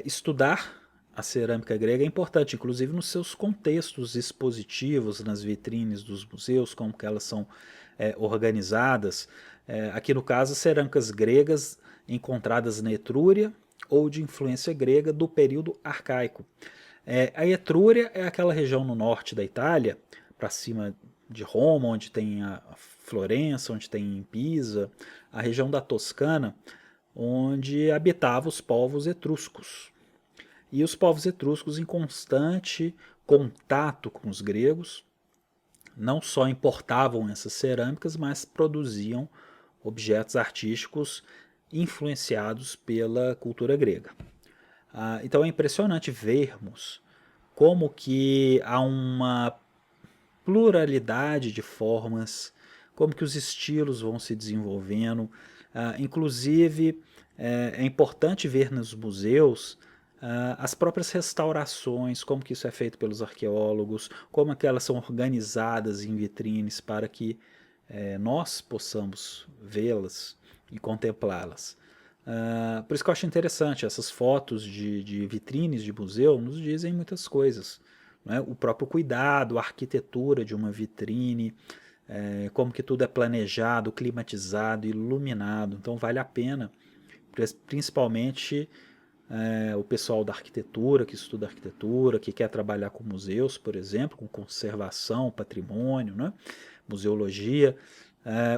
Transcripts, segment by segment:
estudar a cerâmica grega é importante, inclusive nos seus contextos expositivos, nas vitrines dos museus, como que elas são organizadas. Aqui no caso, cerâmicas gregas encontradas na Etrúria ou de influência grega do período arcaico. A Etrúria é aquela região no norte da Itália, para cima de Roma, onde tem a Florença, onde tem Pisa, a região da Toscana, onde habitavam os povos etruscos. E os povos etruscos, em constante contato com os gregos, não só importavam essas cerâmicas, mas produziam objetos artísticos influenciados pela cultura grega. Então é impressionante vermos como que há uma pluralidade de formas, como que os estilos vão se desenvolvendo. Inclusive, é importante ver nos museus as próprias restaurações, como que isso é feito pelos arqueólogos, como que elas são organizadas em vitrines para que nós possamos vê-las e contemplá-las. Por isso que eu acho interessante, essas fotos de vitrines de museu nos dizem muitas coisas. Né? O próprio cuidado, a arquitetura de uma vitrine, como que tudo é planejado, climatizado, iluminado. Então vale a pena, principalmente o pessoal da arquitetura, que estuda arquitetura, que quer trabalhar com museus, por exemplo, com conservação, patrimônio, né? Museologia,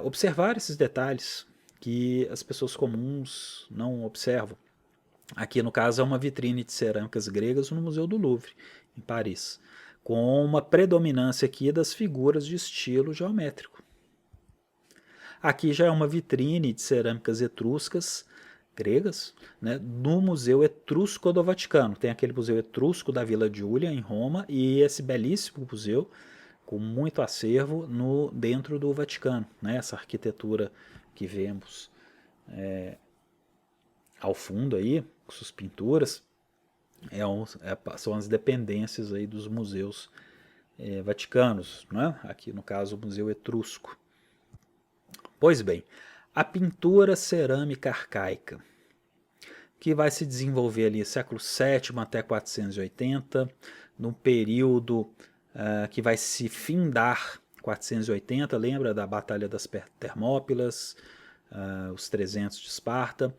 observar esses detalhes que as pessoas comuns não observam. Aqui, no caso, é uma vitrine de cerâmicas gregas no Museu do Louvre, em Paris, com uma predominância aqui das figuras de estilo geométrico. Aqui já é uma vitrine de cerâmicas etruscas, gregas, né, no Museu Etrusco do Vaticano. Tem aquele Museu Etrusco da Vila Giulia, em Roma, e esse belíssimo museu, com muito acervo, dentro do Vaticano. Né, essa arquitetura que vemos ao fundo aí, com suas pinturas, são as dependências aí dos museus vaticanos, né? Aqui no caso o Museu Etrusco. Pois bem, a pintura cerâmica arcaica, que vai se desenvolver ali século VII até 480, num período que vai se findar 480, lembra da Batalha das Termópilas, os 300 de Esparta,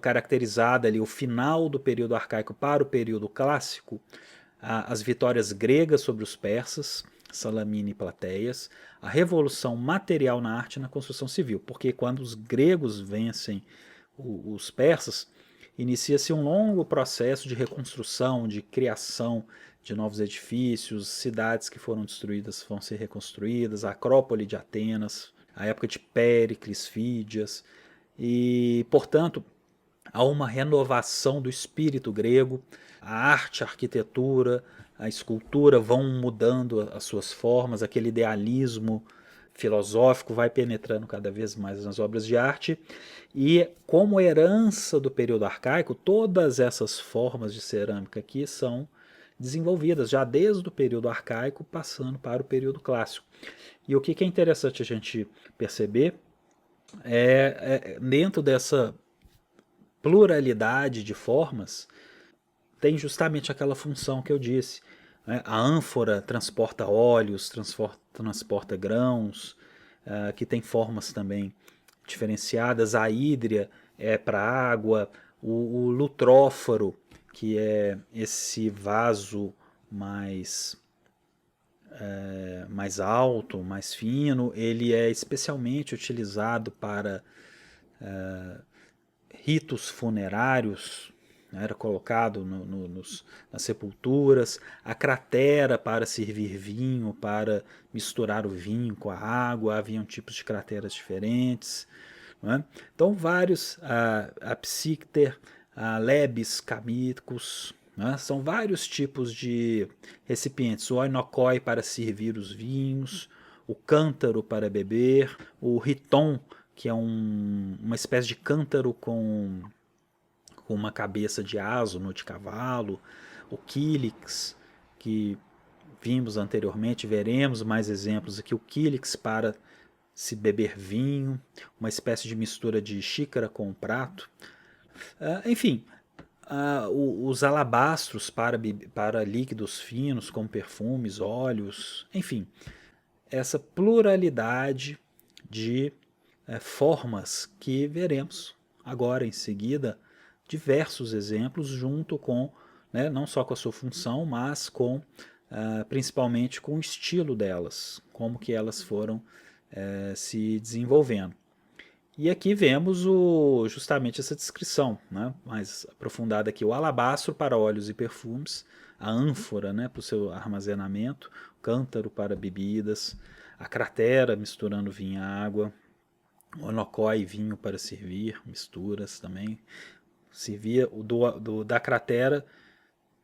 caracterizada ali o final do período arcaico para o período clássico, as vitórias gregas sobre os persas, Salamina e Plateias, a revolução material na arte e na construção civil, porque quando os gregos vencem os persas, inicia-se um longo processo de reconstrução, de criação de novos edifícios, cidades que foram destruídas vão ser reconstruídas, a Acrópole de Atenas, a época de Péricles, Fídias, e, portanto, há uma renovação do espírito grego, a arte, a arquitetura, a escultura vão mudando as suas formas, aquele idealismo filosófico vai penetrando cada vez mais nas obras de arte, e como herança do período arcaico, todas essas formas de cerâmica aqui são desenvolvidas já desde o período arcaico, passando para o período clássico. E o que é interessante a gente perceber dentro dessa pluralidade de formas, tem justamente aquela função que eu disse. Né? A ânfora transporta óleos, transporta grãos, que tem formas também diferenciadas. A hídria é para água, o lutróforo, que é esse vaso mais alto, mais fino, ele é especialmente utilizado para ritos funerários, né, era colocado nas sepulturas, a cratera para servir vinho, para misturar o vinho com a água, haviam tipos de crateras diferentes. Né? Então, vários, a psícter, a lebes camíticos, né? São vários tipos de recipientes, o oinokoi para servir os vinhos, o cântaro para beber, o riton, que é uma espécie de cântaro com uma cabeça de asno de cavalo, o kílix, que vimos anteriormente, veremos mais exemplos aqui, o kílix para se beber vinho, uma espécie de mistura de xícara com um prato. Enfim, os alabastros para líquidos finos, como perfumes, óleos, enfim, essa pluralidade de formas que veremos agora em seguida diversos exemplos junto com, né, não só com a sua função, mas com principalmente com o estilo delas, como que elas foram se desenvolvendo. E aqui vemos justamente essa descrição, né, mais aprofundada aqui, o alabastro para óleos e perfumes, a ânfora, né, para o seu armazenamento, o cântaro para bebidas, a cratera misturando vinho e água, o onocói e vinho para servir, misturas também. Servia da cratera,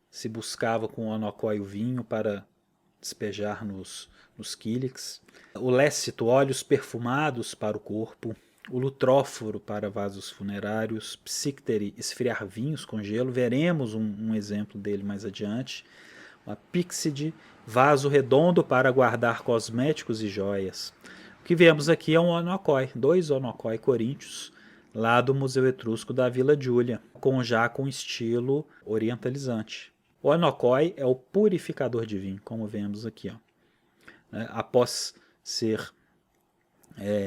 se buscava com o onocói o vinho para despejar nos quílix. O lécito, óleos perfumados para o corpo. O lutróforo para vasos funerários. Psíctere, esfriar vinhos com gelo. Veremos um exemplo dele mais adiante. Uma píxide, vaso redondo para guardar cosméticos e joias. O que vemos aqui é um onocói, 2 onocói coríntios, lá do Museu Etrusco da Vila Giulia, já com estilo orientalizante. O onocói é o purificador de vinho, como vemos aqui. Ó. Após ser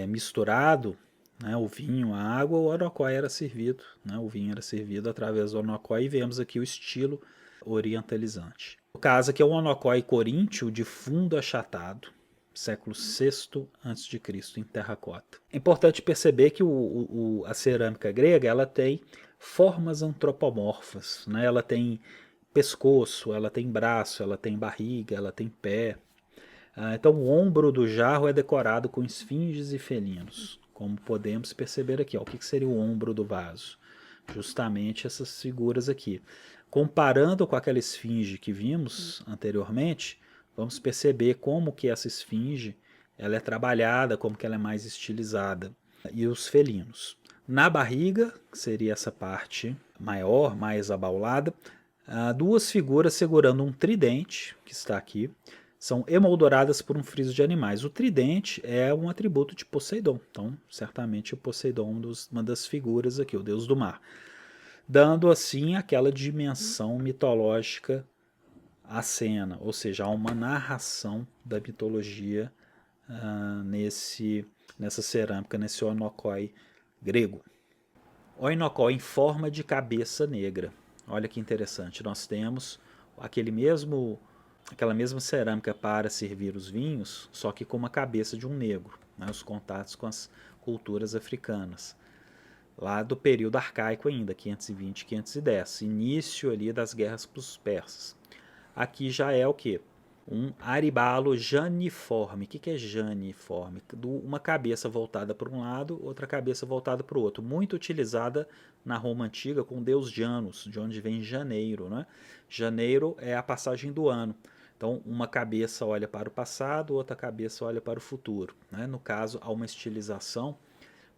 misturado, né, o vinho, a água, o onocói era servido, né, o vinho era servido através do onocói, e vemos aqui o estilo orientalizante. No caso aqui é o onocói coríntio de fundo achatado, século VI a.C., em terracota. É importante perceber que a cerâmica grega ela tem formas antropomorfas, né? Ela tem pescoço, ela tem braço, ela tem barriga, ela tem pé. Então o ombro do jarro é decorado com esfinges e felinos, como podemos perceber aqui. Ó, o que seria o ombro do vaso? Justamente essas figuras aqui. Comparando com aquela esfinge que vimos anteriormente, vamos perceber como que essa esfinge ela é trabalhada, como que ela é mais estilizada. E os felinos. Na barriga, que seria essa parte maior, mais abaulada, duas figuras segurando um tridente, que está aqui, são emoldoradas por um friso de animais. O tridente é um atributo de Poseidon, então certamente o Poseidon uma das figuras aqui, o deus do mar, dando assim aquela dimensão mitológica à cena, ou seja, há uma narração da mitologia nessa cerâmica, nesse onocói grego. Oinocó em forma de cabeça negra. Olha que interessante, nós temos aquela mesma cerâmica para servir os vinhos, só que com uma cabeça de um negro, né, os contatos com as culturas africanas. Lá do período arcaico ainda, 520 e 510, início ali das guerras para os persas. Aqui já é o que? Um aribalo janiforme. O que é janiforme? Uma cabeça voltada para um lado, outra cabeça voltada para o outro. Muito utilizada na Roma Antiga com o deus Janus, de onde vem janeiro. Né? Janeiro é a passagem do ano. Então, uma cabeça olha para o passado, outra cabeça olha para o futuro. Né? No caso, há uma estilização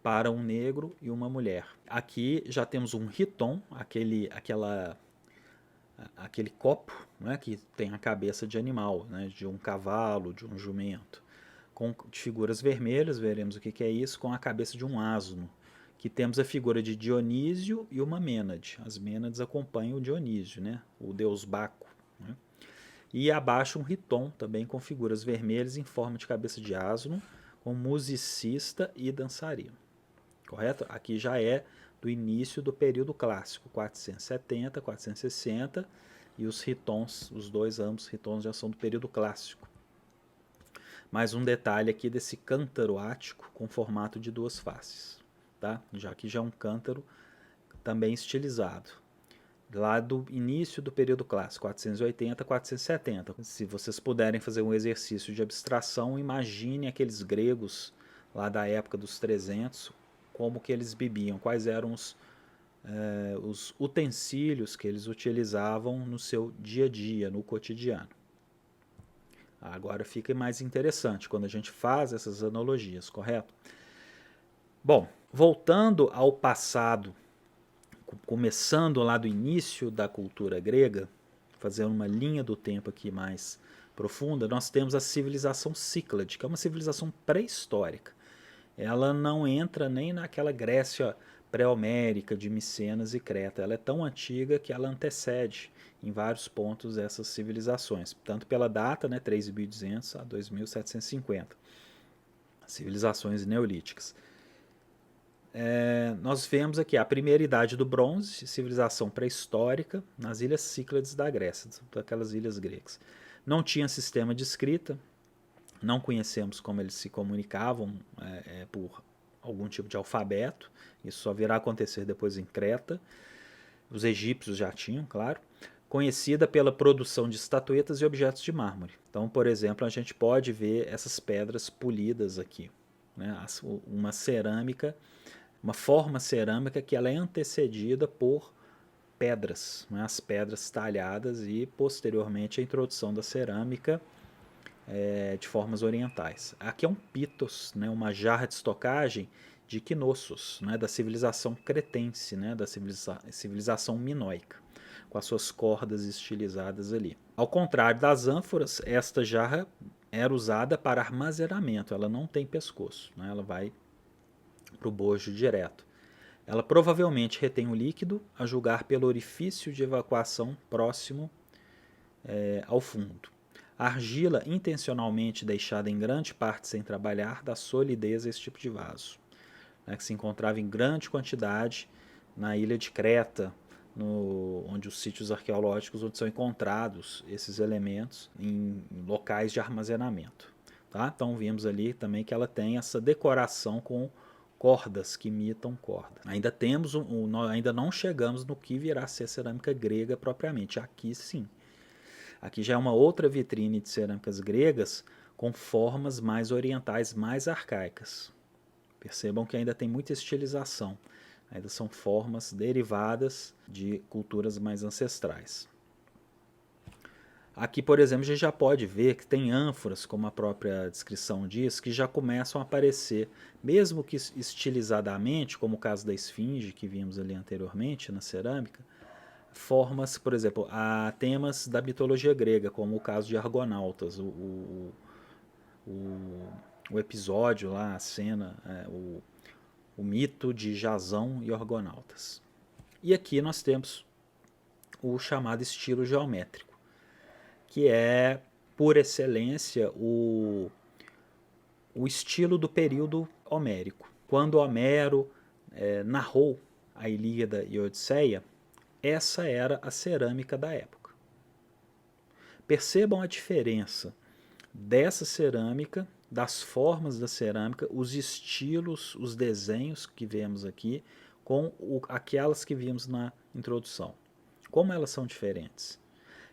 para um negro e uma mulher. Aqui já temos um riton, aquele copo, né, que tem a cabeça de animal, né, de um cavalo, de um jumento, de figuras vermelhas, veremos o que é isso, com a cabeça de um asno, que temos a figura de Dionísio e uma Mênade. As Mênades acompanham o Dionísio, né, o deus Baco. Né? E abaixo um riton, também com figuras vermelhas em forma de cabeça de asno, com musicista e dançarino. Correto? Aqui já é do início do período clássico, 470, 460, e os ritons, ambos ritons já são do período clássico. Mais um detalhe aqui desse cântaro ático com formato de duas faces, tá? Já que já é um cântaro também estilizado. Lá do início do período clássico, 480, 470. Se vocês puderem fazer um exercício de abstração, imagine aqueles gregos lá da época dos 300, como que eles bebiam, quais eram os utensílios que eles utilizavam no seu dia a dia, no cotidiano. Agora fica mais interessante quando a gente faz essas analogias, correto? Bom, voltando ao passado, começando lá do início da cultura grega, fazendo uma linha do tempo aqui mais profunda, nós temos a civilização Cíclade, que é uma civilização pré-histórica. ela não entra nem naquela Grécia pré-homérica de Micenas e Creta. Ela é tão antiga que ela antecede em vários pontos essas civilizações, tanto pela data, né, 3.200 a 2.750, civilizações neolíticas. Nós vemos aqui a primeira idade do bronze, civilização pré-histórica, nas ilhas Cíclades da Grécia, daquelas ilhas gregas. Não tinha sistema de escrita, não conhecemos como eles se comunicavam por algum tipo de alfabeto, isso só virá a acontecer depois em Creta. Os egípcios já tinham, claro. Conhecida pela produção de estatuetas e objetos de mármore. Então, por exemplo, a gente pode ver essas pedras polidas aqui, né? Uma cerâmica, uma forma cerâmica que ela é antecedida por pedras, né? As pedras talhadas e posteriormente a introdução da cerâmica de formas orientais. Aqui é um pitos, né? Uma jarra de estocagem de Knossos, né? Da civilização cretense, né? Da civilização minoica, com as suas cordas estilizadas ali. Ao contrário das ânforas, esta jarra era usada para armazenamento, ela não tem pescoço, né? Ela vai para o bojo direto. Ela provavelmente retém o líquido, a julgar pelo orifício de evacuação próximo ao fundo. A argila, intencionalmente deixada em grande parte sem trabalhar, dá solidez a esse tipo de vaso, né, que se encontrava em grande quantidade na ilha de Creta, onde os sítios arqueológicos onde são encontrados esses elementos em locais de armazenamento. Tá? Então vimos ali também que ela tem essa decoração com cordas que imitam corda. Ainda não chegamos no que virá a ser cerâmica grega propriamente. Aqui sim. Aqui já é uma outra vitrine de cerâmicas gregas com formas mais orientais, mais arcaicas. Percebam que ainda tem muita estilização. Ainda são formas derivadas de culturas mais ancestrais. Aqui, por exemplo, a gente já pode ver que tem ânforas, como a própria descrição diz, que já começam a aparecer, mesmo que estilizadamente, como o caso da esfinge que vimos ali anteriormente na cerâmica, formas, por exemplo, a temas da mitologia grega, como o caso de Argonautas, o episódio lá, a cena, o mito de Jasão e Argonautas. E aqui nós temos o chamado estilo geométrico, que é, por excelência, o estilo do período homérico. Quando Homero narrou a Ilíada e a Odisseia, essa era a cerâmica da época. Percebam a diferença dessa cerâmica, das formas da cerâmica, os estilos, os desenhos que vemos aqui, com aquelas que vimos na introdução. Como elas são diferentes?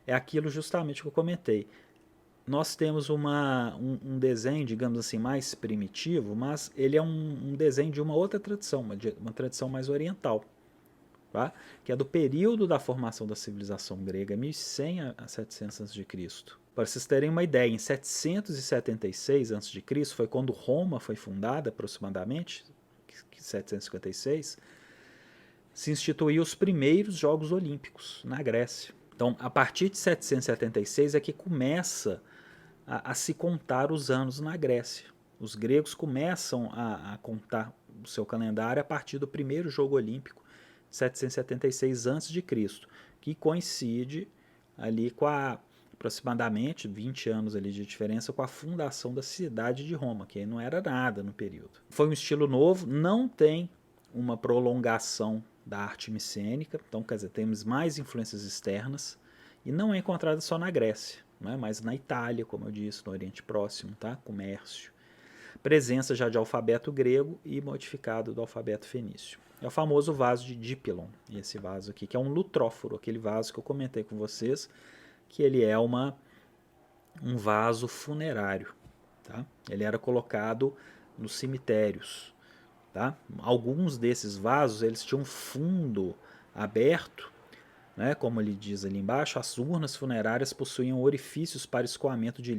É aquilo justamente que eu comentei. Nós temos um desenho, digamos assim, mais primitivo, mas ele é um desenho de uma outra tradição, uma tradição mais oriental. Tá? Que é do período da formação da civilização grega, 1100 a 700 a.C. Para vocês terem uma ideia, em 776 a.C., foi quando Roma foi fundada, aproximadamente, 756, se instituiu os primeiros Jogos Olímpicos na Grécia. Então, a partir de 776 é que começa a se contar os anos na Grécia. Os gregos começam a contar o seu calendário a partir do primeiro jogo olímpico, 776 a.C., que coincide ali com aproximadamente 20 anos ali de diferença com a fundação da cidade de Roma, que não era nada no período. Foi um estilo novo, não tem uma prolongação da arte micênica, então quer dizer, temos mais influências externas, e não é encontrada só na Grécia, né, mas na Itália, como eu disse, no Oriente Próximo, tá? Comércio. Presença já de alfabeto grego e modificado do alfabeto fenício. É o famoso vaso de Dipylon, esse vaso aqui, que é um lutróforo, aquele vaso que eu comentei com vocês, que ele é um vaso funerário. Tá? Ele era colocado nos cemitérios. Tá? Alguns desses vasos eles tinham fundo aberto, né? Como ele diz ali embaixo, as urnas funerárias possuíam orifícios para escoamento de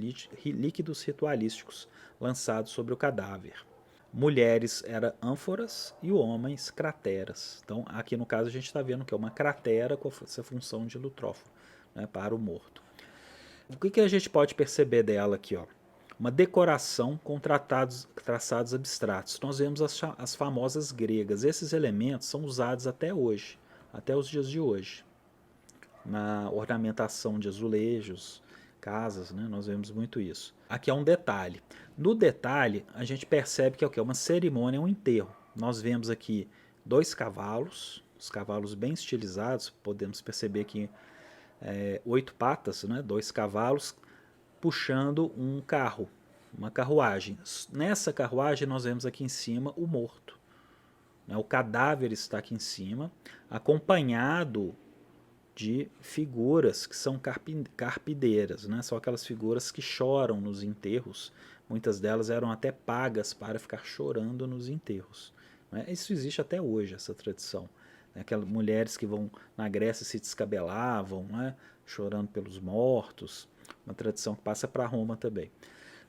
líquidos ritualísticos lançados sobre o cadáver. Mulheres eram ânforas e homens crateras. Então, aqui no caso, a gente está vendo que é uma cratera com essa função de lutróforo, né, para o morto. O que a gente pode perceber dela aqui? Ó? uma decoração com traçados abstratos. Nós vemos as famosas gregas. Esses elementos são usados até hoje, até os dias de hoje, na ornamentação de azulejos, casas, né? Nós vemos muito isso. Aqui é um detalhe. No detalhe, a gente percebe que é o quê? Uma cerimônia, um enterro. Nós vemos aqui 2 cavalos, os cavalos bem estilizados, podemos perceber que 8 patas, né? 2 cavalos puxando um carro, uma carruagem. Nessa carruagem nós vemos aqui em cima o morto, né? O cadáver está aqui em cima, acompanhado de figuras que são carpideiras, né? São aquelas figuras que choram nos enterros. Muitas delas eram até pagas para ficar chorando nos enterros, né? Isso existe até hoje, essa tradição. Aquelas mulheres que vão na Grécia se descabelavam, né? Chorando pelos mortos. Uma tradição que passa para Roma também.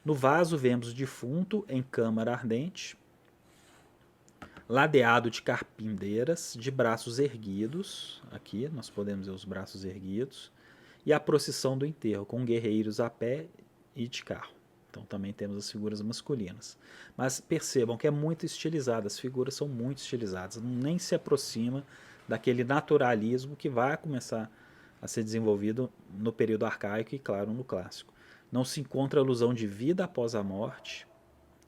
No vaso vemos o defunto em câmara ardente, ladeado de carpindeiras, de braços erguidos. Aqui nós podemos ver os braços erguidos. E a procissão do enterro, com guerreiros a pé e de carro. Então também temos as figuras masculinas. Mas percebam que é muito estilizado, as figuras são muito estilizadas, nem se aproxima daquele naturalismo que vai começar a ser desenvolvido no período arcaico e, claro, no clássico. Não se encontra alusão de vida após a morte,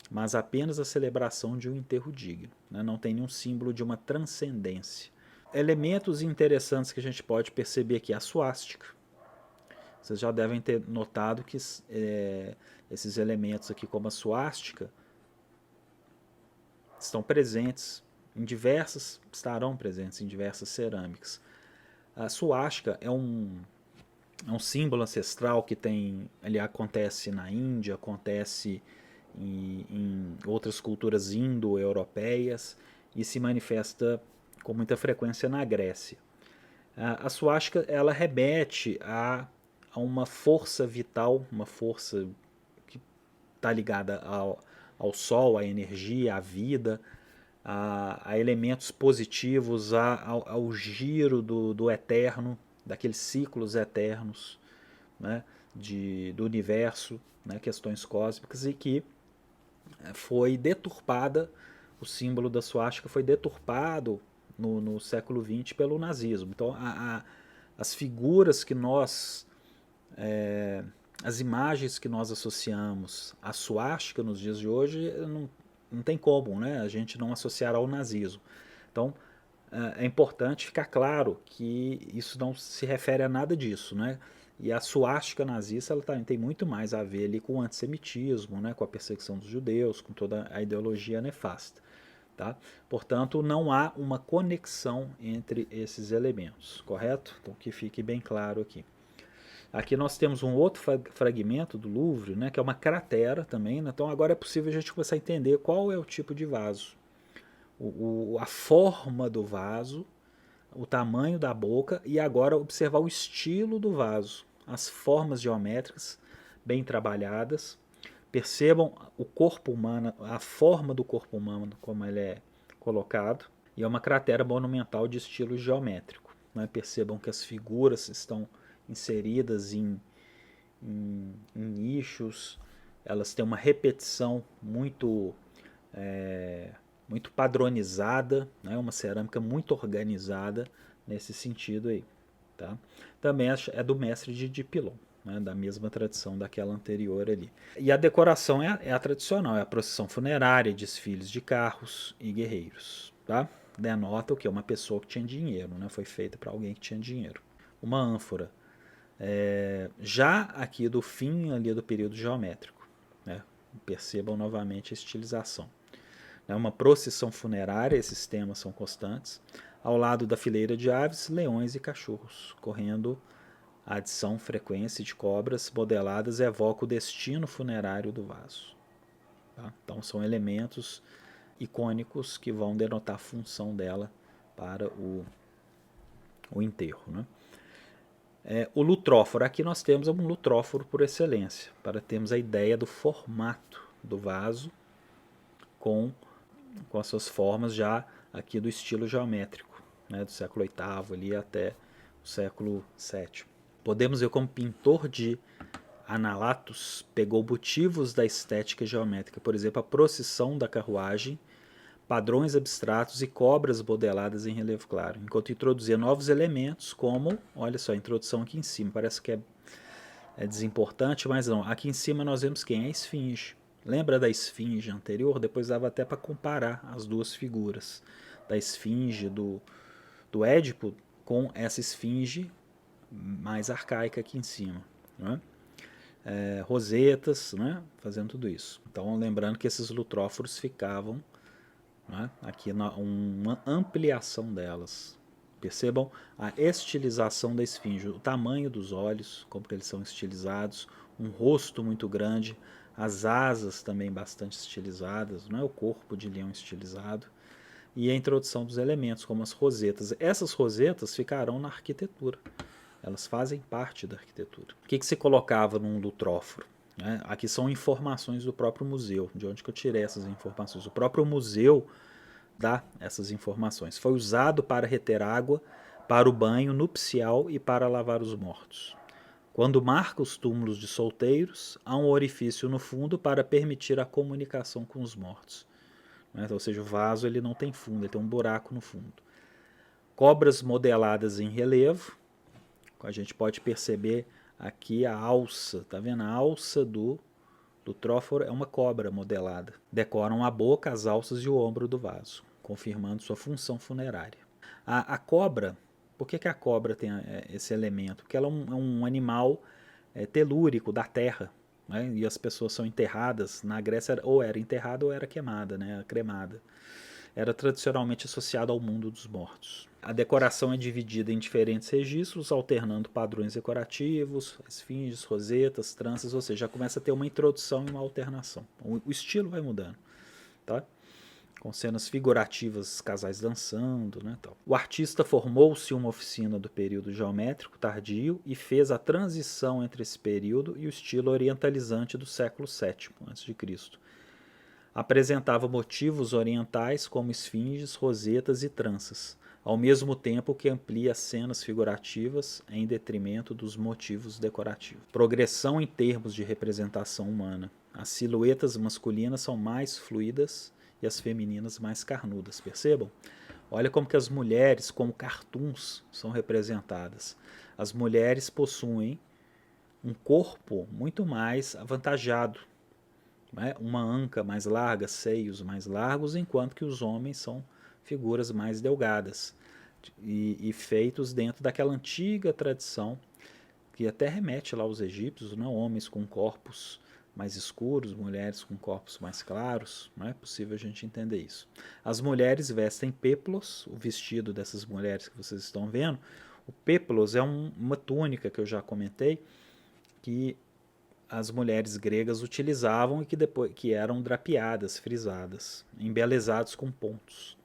mas apenas a celebração de um enterro digno, né? Não tem nenhum símbolo de uma transcendência. Elementos interessantes que a gente pode perceber aqui, a suástica. Vocês já devem ter notado que esses elementos aqui, como a suástica, estarão presentes em diversas cerâmicas. A suástica é um símbolo ancestral que acontece na Índia, acontece em outras culturas indo-europeias e se manifesta com muita frequência na Grécia. A suástica ela remete a uma força vital, uma força que está ligada ao sol, à energia, à vida, a elementos positivos, ao giro do eterno, daqueles ciclos eternos, né, do universo, né, questões cósmicas, e que foi deturpada, o símbolo da suástica foi deturpado no século XX pelo nazismo. Então as figuras que as imagens que nós associamos à suástica nos dias de hoje não tem como, né, a gente não associar ao nazismo. Então é importante ficar claro que isso não se refere a nada disso, né? E a suástica nazista ela tem muito mais a ver ali com o antissemitismo, né? Com a perseguição dos judeus, com toda a ideologia nefasta. Tá? Portanto, não há uma conexão entre esses elementos, correto? Então que fique bem claro aqui. Aqui nós temos um outro fragmento do Louvre, né, que é uma cratera também, né? Então agora é possível a gente começar a entender qual é o tipo de vaso. A forma do vaso, o tamanho da boca e agora observar o estilo do vaso, as formas geométricas bem trabalhadas. Percebam o corpo humano, a forma do corpo humano como ele é colocado, e é uma cratera monumental de estilo geométrico, né? Percebam que as figuras estão inseridas em nichos, elas têm uma repetição muito padronizada, né? Uma cerâmica muito organizada nesse sentido aí. Tá? Também é do mestre de Dipilon, né? Da mesma tradição daquela anterior ali. E a decoração é a tradicional, é a procissão funerária, desfiles de carros e guerreiros. Tá? Denota o que? Uma pessoa que tinha dinheiro, né? Foi feita para alguém que tinha dinheiro. Uma ânfora. Já aqui do fim ali do período geométrico, né? Percebam novamente a estilização. Uma procissão funerária, esses temas são constantes. Ao lado da fileira de aves, leões e cachorros, correndo a adição frequência de cobras modeladas evoca o destino funerário do vaso. Tá? Então são elementos icônicos que vão denotar a função dela para o enterro. Né? O lutróforo, aqui nós temos um lutróforo por excelência, para termos a ideia do formato do vaso com as suas formas já aqui do estilo geométrico, né, do século VIII ali até o século VII. Podemos ver como pintor de Analatos pegou motivos da estética geométrica, por exemplo, a procissão da carruagem, padrões abstratos e cobras modeladas em relevo claro, enquanto introduzia novos elementos como, olha só, a introdução aqui em cima, parece que é desimportante, mas não, aqui em cima nós vemos quem? A esfinge. Lembra da esfinge anterior? Depois dava até para comparar as duas figuras, da esfinge do Édipo com essa esfinge mais arcaica aqui em cima, não é? Rosetas, né, fazendo tudo isso. Então, lembrando que esses lutróforos ficavam, né, aqui uma ampliação delas. Percebam a estilização da esfinge, o tamanho dos olhos, como que eles são estilizados, um rosto muito grande, as asas também bastante estilizadas, não é, o corpo de leão estilizado, e a introdução dos elementos, como as rosetas. Essas rosetas ficarão na arquitetura. Elas fazem parte da arquitetura. O que se colocava num lutróforo? Aqui são informações do próprio museu. De onde que eu tirei essas informações? O próprio museu dá essas informações. Foi usado para reter água, para o banho nupcial e para lavar os mortos. Quando marca os túmulos de solteiros, há um orifício no fundo para permitir a comunicação com os mortos. Ou seja, o vaso ele não tem fundo, ele tem um buraco no fundo. Cobras modeladas em relevo. A gente pode perceber aqui a alça, tá vendo? A alça do tróforo é uma cobra modelada. Decoram a boca, as alças e o ombro do vaso, confirmando sua função funerária. A cobra, por que a cobra tem esse elemento? Porque ela é um animal telúrico da terra, né? E as pessoas são enterradas, na Grécia ou era enterrada ou era queimada, né? Cremada. Era tradicionalmente associado ao mundo dos mortos. A decoração é dividida em diferentes registros, alternando padrões decorativos, esfinges, rosetas, tranças, ou seja, já começa a ter uma introdução e uma alternação. O estilo vai mudando, tá? Com cenas figurativas, casais dançando, né, tal. O artista formou-se em uma oficina do período geométrico tardio e fez a transição entre esse período e o estilo orientalizante do século VII a.C. Apresentava motivos orientais como esfinges, rosetas e tranças, ao mesmo tempo que amplia as cenas figurativas em detrimento dos motivos decorativos. Progressão em termos de representação humana. As silhuetas masculinas são mais fluidas e as femininas mais carnudas, percebam? Olha como que as mulheres, como cartoons, são representadas. As mulheres possuem um corpo muito mais avantajado, uma anca mais larga, seios mais largos, enquanto que os homens são figuras mais delgadas e feitos dentro daquela antiga tradição que até remete lá aos egípcios, não? Homens com corpos mais escuros, mulheres com corpos mais claros, não é possível a gente entender isso. As mulheres vestem peplos, o vestido dessas mulheres que vocês estão vendo, o peplos é uma túnica que eu já comentei, que as mulheres gregas utilizavam e que eram drapeadas, frisadas, embelezados com pontos.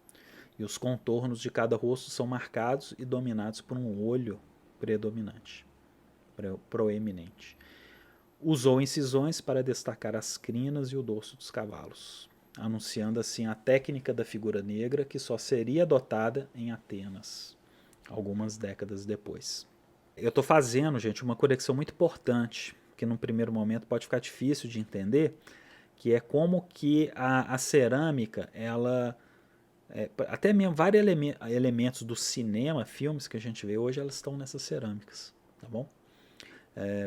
E os contornos de cada rosto são marcados e dominados por um olho predominante, proeminente. Usou incisões para destacar as crinas e o dorso dos cavalos, anunciando assim a técnica da figura negra que só seria adotada em Atenas, algumas décadas depois. Eu estou fazendo, gente, uma conexão muito importante, que num primeiro momento pode ficar difícil de entender, que é como que a cerâmica, ela, até mesmo vários elementos do cinema, filmes que a gente vê hoje, elas estão nessas cerâmicas, tá bom?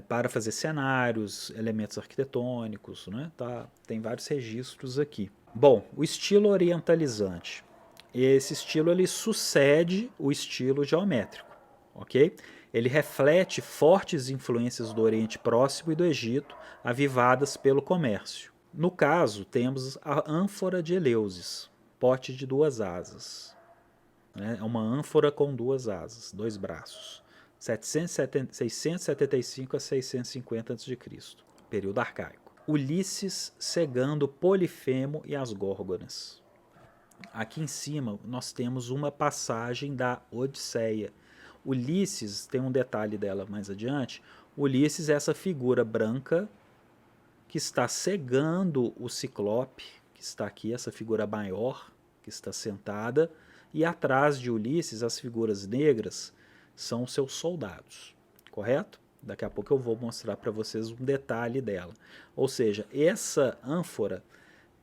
Para fazer cenários, elementos arquitetônicos, né? Tá, tem vários registros aqui. Bom, o estilo orientalizante. Esse estilo ele sucede o estilo geométrico, ok? Ele reflete fortes influências do Oriente Próximo e do Egito, avivadas pelo comércio. No caso, temos a ânfora de Eleusis, pote de duas asas. É uma ânfora com duas asas, dois braços. 675 a 650 a.C., período arcaico. Ulisses cegando Polifemo e as Górgonas. Aqui em cima nós temos uma passagem da Odisseia. Ulisses, tem um detalhe dela mais adiante, Ulisses é essa figura branca que está cegando o Ciclope, que está aqui, essa figura maior, que está sentada, e atrás de Ulisses as figuras negras são seus soldados, correto? Daqui a pouco eu vou mostrar para vocês um detalhe dela. Ou seja, essa ânfora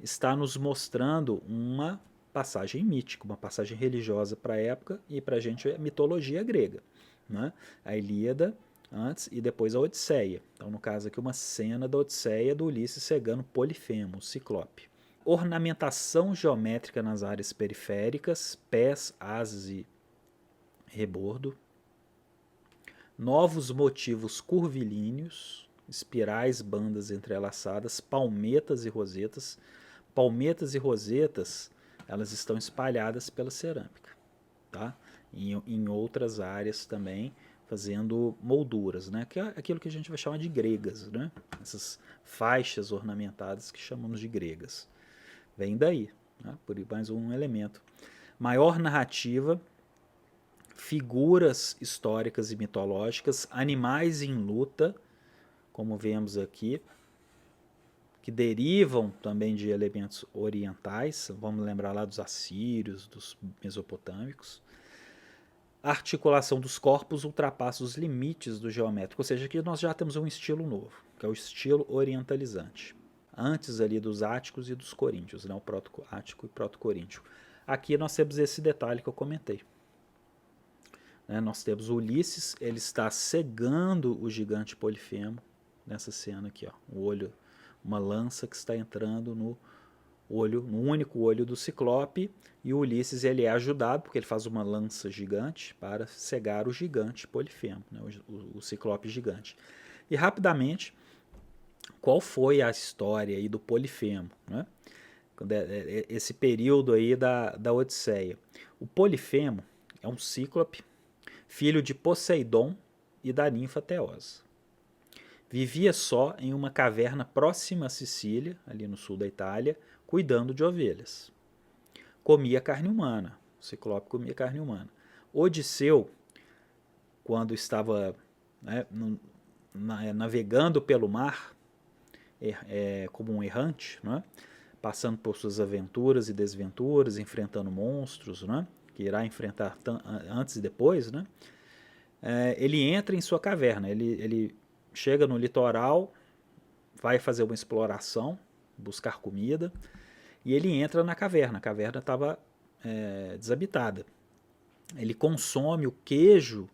está nos mostrando uma passagem mítica, uma passagem religiosa para a época, e para a gente é mitologia grega, né? A Ilíada antes e depois a Odisseia. Então, no caso aqui, uma cena da Odisseia do Ulisses cegando Polifemo, o Ciclope. Ornamentação geométrica nas áreas periféricas, pés, asas e rebordo. Novos motivos curvilíneos, espirais, bandas entrelaçadas, palmetas e rosetas. Palmetas e rosetas, elas estão espalhadas pela cerâmica, tá? Em outras áreas também, fazendo molduras, né? Que é aquilo que a gente vai chamar de gregas, né? Essas faixas ornamentadas que chamamos de gregas. Vem daí, né? Por mais um elemento. Maior narrativa, figuras históricas e mitológicas, animais em luta, como vemos aqui, que derivam também de elementos orientais, vamos lembrar lá dos assírios, dos mesopotâmicos. A articulação dos corpos ultrapassa os limites do geométrico, ou seja, aqui nós já temos um estilo novo, que é o estilo orientalizante. Antes ali dos áticos e dos coríntios, né, o proto-ático e proto-coríntio. Aqui nós temos esse detalhe que eu comentei. Nós temos o Ulisses, ele está cegando o gigante Polifemo, nessa cena aqui, ó, o olho, uma lança que está entrando no olho, no único olho do Ciclope, e o Ulisses ele é ajudado, porque ele faz uma lança gigante para cegar o gigante Polifemo, né, o Ciclope gigante. E rapidamente, qual foi a história aí do Polifemo, né? Esse período aí da Odisseia. O Polifemo é um Cíclope, filho de Poseidon e da ninfa Teosa. Vivia só em uma caverna próxima a Sicília, ali no sul da Itália, cuidando de ovelhas. Comia carne humana, o Ciclope comia carne humana. Odisseu, quando estava, né, navegando pelo mar, como um errante, né, passando por suas aventuras e desventuras, enfrentando monstros, né, que irá enfrentar antes e depois, né, ele entra em sua caverna, ele chega no litoral, vai fazer uma exploração, buscar comida, e ele entra na caverna. A caverna estava desabitada. Ele consome o queijo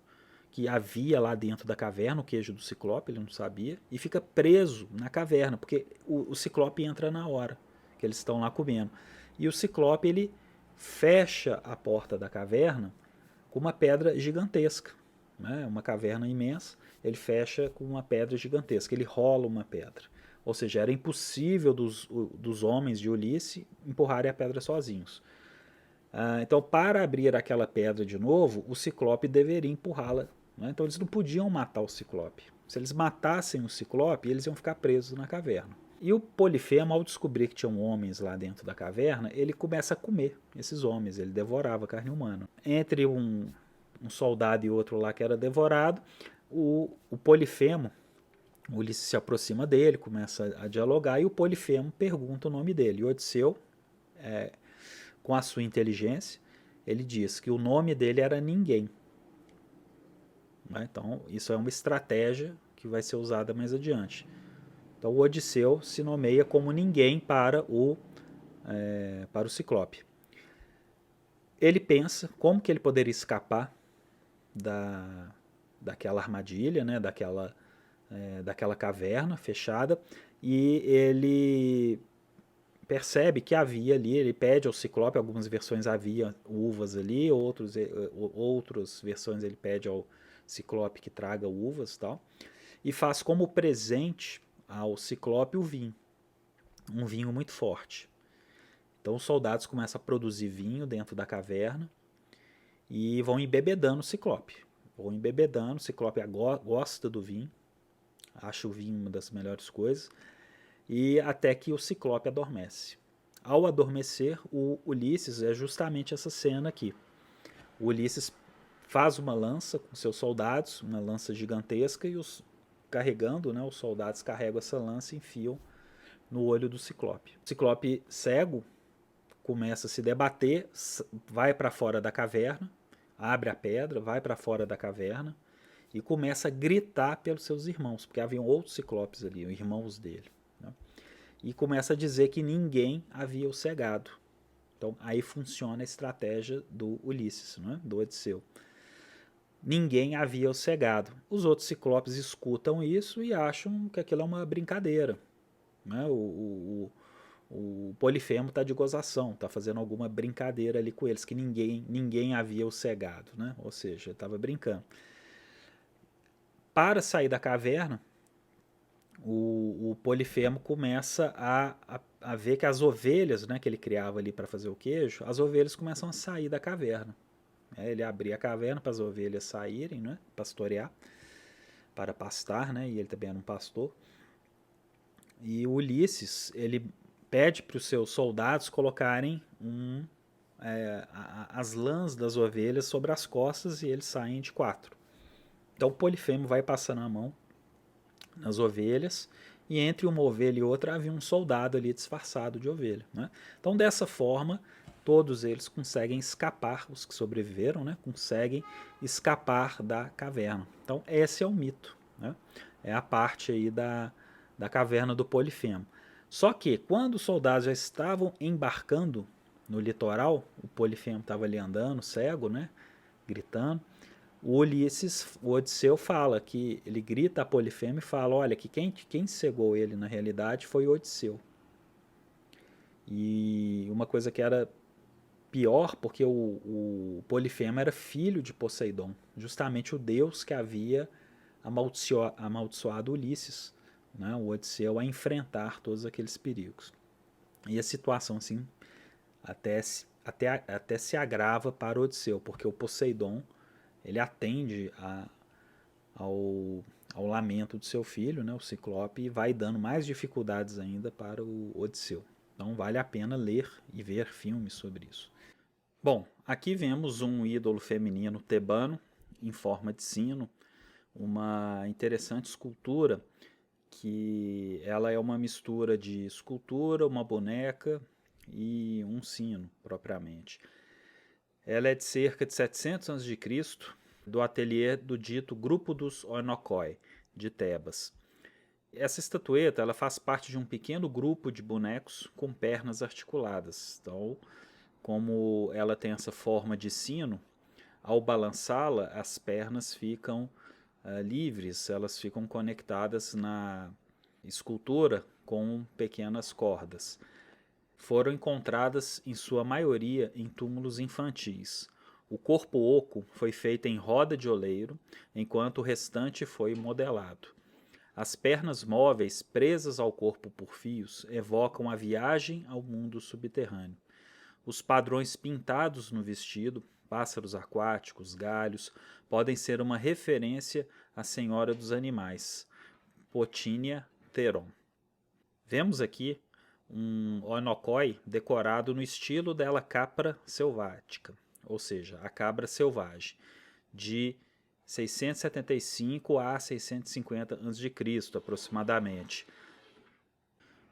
que havia lá dentro da caverna, o queijo do Ciclope, ele não sabia, e fica preso na caverna, porque o Ciclope entra na hora que eles estão lá comendo. E o Ciclope, ele fecha a porta da caverna com uma pedra gigantesca, né? Uma caverna imensa, ele fecha com uma pedra gigantesca, ele rola uma pedra. Ou seja, era impossível dos homens de Ulisses empurrarem a pedra sozinhos. Então, para abrir aquela pedra de novo, o Ciclope deveria empurrá-la. Né? Então, eles não podiam matar o Ciclope. Se eles matassem o Ciclope, eles iam ficar presos na caverna. E o Polifemo, ao descobrir que tinham homens lá dentro da caverna, ele começa a comer esses homens, ele devorava carne humana. Entre um soldado e outro lá que era devorado, o Polifemo, o Ulisses se aproxima dele, começa a dialogar, e o Polifemo pergunta o nome dele. E Odisseu, com a sua inteligência, ele diz que o nome dele era Ninguém. Então, isso é uma estratégia que vai ser usada mais adiante. Então, o Odisseu se nomeia como Ninguém para o Ciclope. Ele pensa como que ele poderia escapar daquela armadilha, né, daquela caverna fechada, e ele percebe que havia ali, ele pede ao Ciclope, algumas versões havia uvas ali, outras versões ele pede ao Ciclope que traga uvas e tal, e faz como presente ao Ciclope o vinho, um vinho muito forte. Então os soldados começam a produzir vinho dentro da caverna e vão embebedando o Ciclope. O Ciclope gosta do vinho, acha o vinho uma das melhores coisas, e até que o Ciclope adormece. Ao adormecer, o Ulisses é justamente essa cena aqui. O Ulisses faz uma lança com seus soldados, uma lança gigantesca, e os soldados carregam essa lança e enfiam no olho do Ciclope. O Ciclope, cego, começa a se debater, vai para fora da caverna, abre a pedra, vai para fora da caverna e começa a gritar pelos seus irmãos, porque haviam outros ciclopes ali, irmãos dele, né? E começa a dizer que ninguém havia o cegado. Então aí funciona a estratégia do Ulisses, né? Do Odisseu. Ninguém havia o cegado. Os outros ciclopes escutam isso e acham que aquilo é uma brincadeira, né? O Polifemo está de gozação, está fazendo alguma brincadeira ali com eles, que ninguém havia o cegado, né? Ou seja, estava brincando. Para sair da caverna, o Polifemo começa a ver que as ovelhas, né, que ele criava ali para fazer o queijo, as ovelhas começam a sair da caverna. Ele abria a caverna para as ovelhas saírem, né, pastorear, para pastar, né, e ele também era um pastor. E o Ulisses, ele pede para os seus soldados colocarem as lãs das ovelhas sobre as costas e eles saem de 4. Então o Polifemo vai passando a mão nas ovelhas e entre uma ovelha e outra havia um soldado ali disfarçado de ovelha, né? Então dessa forma todos eles conseguem escapar, os que sobreviveram, né, conseguem escapar da caverna. Então esse é o mito, né? É a parte aí da caverna do Polifemo. Só que quando os soldados já estavam embarcando no litoral, o Polifemo estava ali andando, cego, né, gritando. O Ulisses, o Odisseu fala que ele grita a Polifemo e fala, olha, que quem cegou ele na realidade foi o Odisseu. E uma coisa que era pior, porque o Polifemo era filho de Poseidon, justamente o deus que havia amaldiçoado Ulisses, né, o Odisseu, a enfrentar todos aqueles perigos. E a situação assim até se agrava para o Odisseu, porque o Poseidon ele atende ao, ao lamento do seu filho, né, o Ciclope, e vai dando mais dificuldades ainda para o Odisseu. Então vale a pena ler e ver filmes sobre isso. Bom, aqui vemos um ídolo feminino tebano em forma de sino, uma interessante escultura que ela é uma mistura de escultura, uma boneca e um sino propriamente. Ela é de cerca de 700 a.C., do ateliê do dito Grupo dos Oinokoi, de Tebas. Essa estatueta ela faz parte de um pequeno grupo de bonecos com pernas articuladas. Então, como ela tem essa forma de sino, ao balançá-la, as pernas ficam livres, elas ficam conectadas na escultura com pequenas cordas. Foram encontradas, em sua maioria, em túmulos infantis. O corpo oco foi feito em roda de oleiro, enquanto o restante foi modelado. As pernas móveis, presas ao corpo por fios, evocam a viagem ao mundo subterrâneo. Os padrões pintados no vestido, pássaros aquáticos, galhos, podem ser uma referência à Senhora dos Animais, Potínia Theron. Vemos aqui um onokoi decorado no estilo dela capra selvática, ou seja, a cabra selvagem, de 675 a 650 a.C., aproximadamente.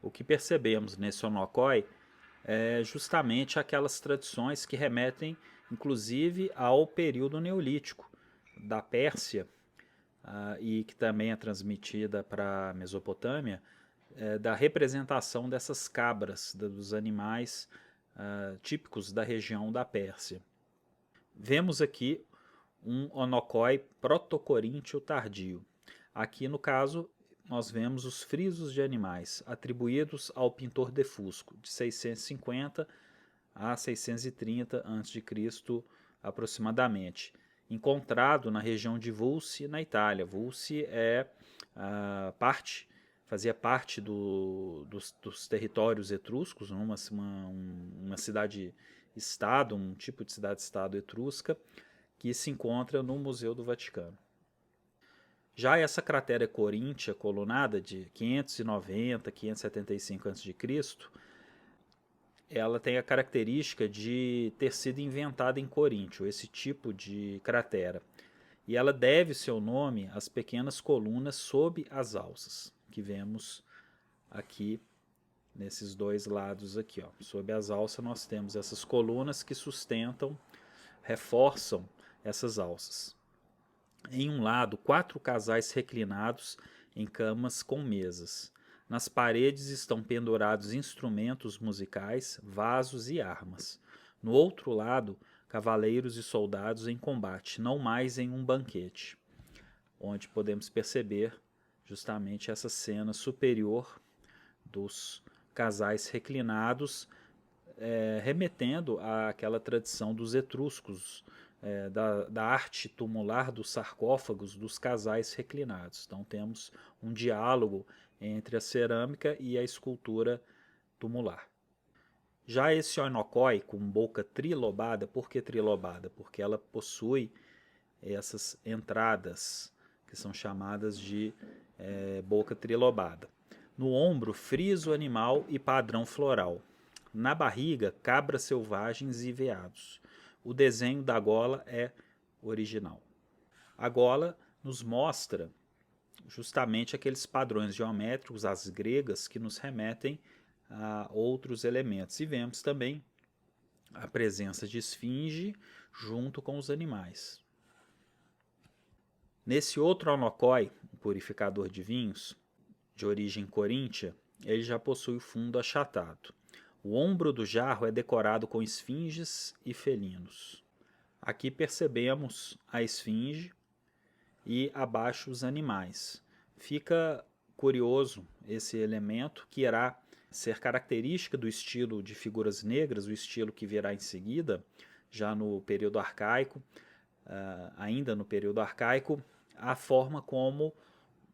O que percebemos nesse onokoi é justamente aquelas tradições que remetem, inclusive, ao período neolítico da Pérsia, e que também é transmitida para a Mesopotâmia, da representação dessas cabras, dos animais típicos da região da Pérsia. Vemos aqui um onokoi protocoríntio tardio. Aqui, no caso, nós vemos os frisos de animais atribuídos ao pintor Defusco, de 650 a 630 a.C., aproximadamente, encontrado na região de Vulci, na Itália. Vulci fazia parte dos territórios etruscos, uma cidade-estado, um tipo de cidade-estado etrusca, que se encontra no Museu do Vaticano. Já essa cratera coríntia colunada de 590 a 575 a.C., ela tem a característica de ter sido inventada em Coríntio, esse tipo de cratera. E ela deve seu nome às pequenas colunas sob as alças, que vemos aqui nesses dois lados aqui, ó. Sob as alças nós temos essas colunas que sustentam, reforçam essas alças. Em um lado, 4 casais reclinados em camas com mesas. Nas paredes estão pendurados instrumentos musicais, vasos e armas. No outro lado, cavaleiros e soldados em combate, não mais em um banquete, onde podemos perceber justamente essa cena superior dos casais reclinados, remetendo àquela tradição dos etruscos, da arte tumular dos sarcófagos dos casais reclinados. Então temos um diálogo entre a cerâmica e a escultura tumular. Já esse onocói com boca trilobada, por que trilobada? Porque ela possui essas entradas, que são chamadas de boca trilobada. No ombro, friso animal e padrão floral. Na barriga, cabras selvagens e veados. O desenho da gola é original. A gola nos mostra justamente aqueles padrões geométricos, as gregas, que nos remetem a outros elementos. E vemos também a presença de esfinge junto com os animais. Nesse outro onocói, o purificador de vinhos, de origem coríntia, ele já possui o fundo achatado. O ombro do jarro é decorado com esfinges e felinos. Aqui percebemos a esfinge e abaixo os animais. Fica curioso esse elemento que irá ser característica do estilo de figuras negras, o estilo que virá em seguida, já no período arcaico, ainda no período arcaico, a forma como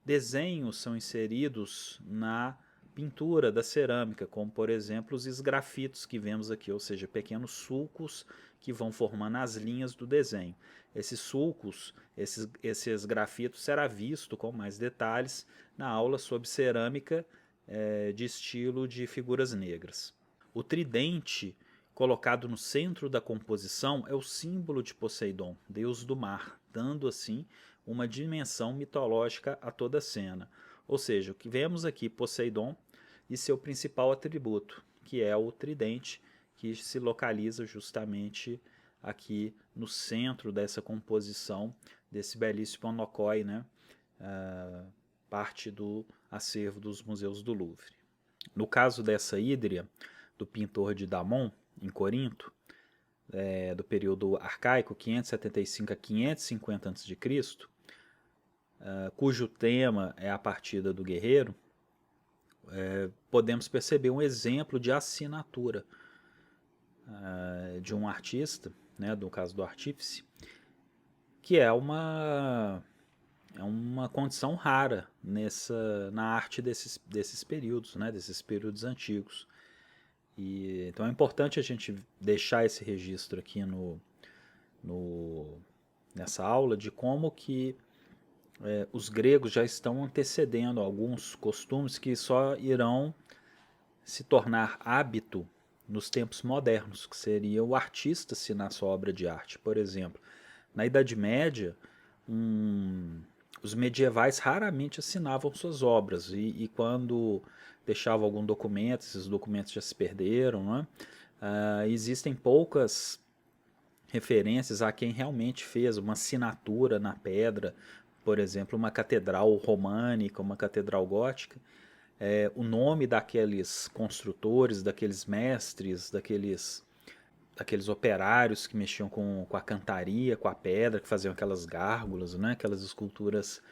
desenhos são inseridos na pintura da cerâmica, como por exemplo os esgrafitos que vemos aqui, ou seja, pequenos sulcos que vão formando as linhas do desenho. Esses sulcos, esses grafitos será visto com mais detalhes na aula sobre cerâmica de estilo de figuras negras. O tridente colocado no centro da composição é o símbolo de Poseidon, deus do mar, dando assim uma dimensão mitológica a toda a cena. Ou seja, o que vemos aqui, Poseidon e seu principal atributo, que é o tridente, que se localiza justamente aqui no centro dessa composição, desse belíssimo onocói, né? Parte do acervo dos museus do Louvre. No caso dessa hídria, do pintor de Damon, em Corinto, do período arcaico, 575 a 550 a.C., cujo tema é a partida do guerreiro, podemos perceber um exemplo de assinatura de um artista, né, no caso do artífice, que é uma condição rara na arte desses períodos, né, desses períodos antigos. Então é importante a gente deixar esse registro aqui nessa aula de como que os gregos já estão antecedendo alguns costumes que só irão se tornar hábito nos tempos modernos, que seria o artista assinar sua obra de arte. Por exemplo, na Idade Média, os medievais raramente assinavam suas obras, e quando deixavam algum documento, esses documentos já se perderam, né? Existem poucas referências a quem realmente fez uma assinatura na pedra, por exemplo, uma catedral românica, uma catedral gótica. O nome daqueles construtores, daqueles mestres, daqueles operários que mexiam com a cantaria, com a pedra, que faziam aquelas gárgulas, né? Aquelas esculturas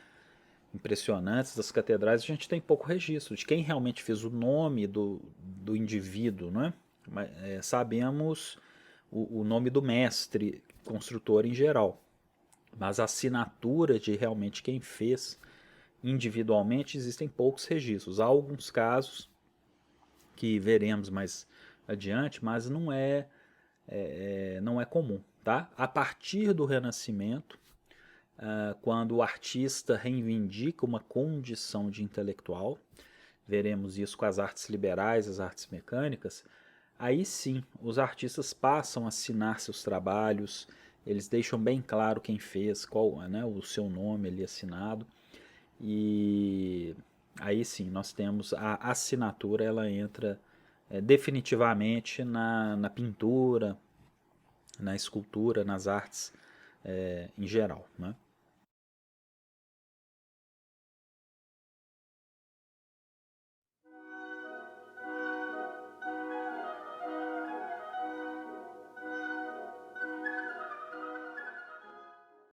impressionantes das catedrais, a gente tem pouco registro de quem realmente fez o nome do indivíduo, né? Sabemos o nome do mestre construtor em geral, mas a assinatura de realmente quem fez individualmente existem poucos registros. Há alguns casos que veremos mais adiante, mas não é comum. Tá? A partir do Renascimento, quando o artista reivindica uma condição de intelectual, veremos isso com as artes liberais, as artes mecânicas, aí sim os artistas passam a assinar seus trabalhos, eles deixam bem claro quem fez, qual, né, o seu nome ali assinado, e aí sim nós temos a assinatura, ela entra definitivamente na pintura, na escultura, nas artes em geral, né?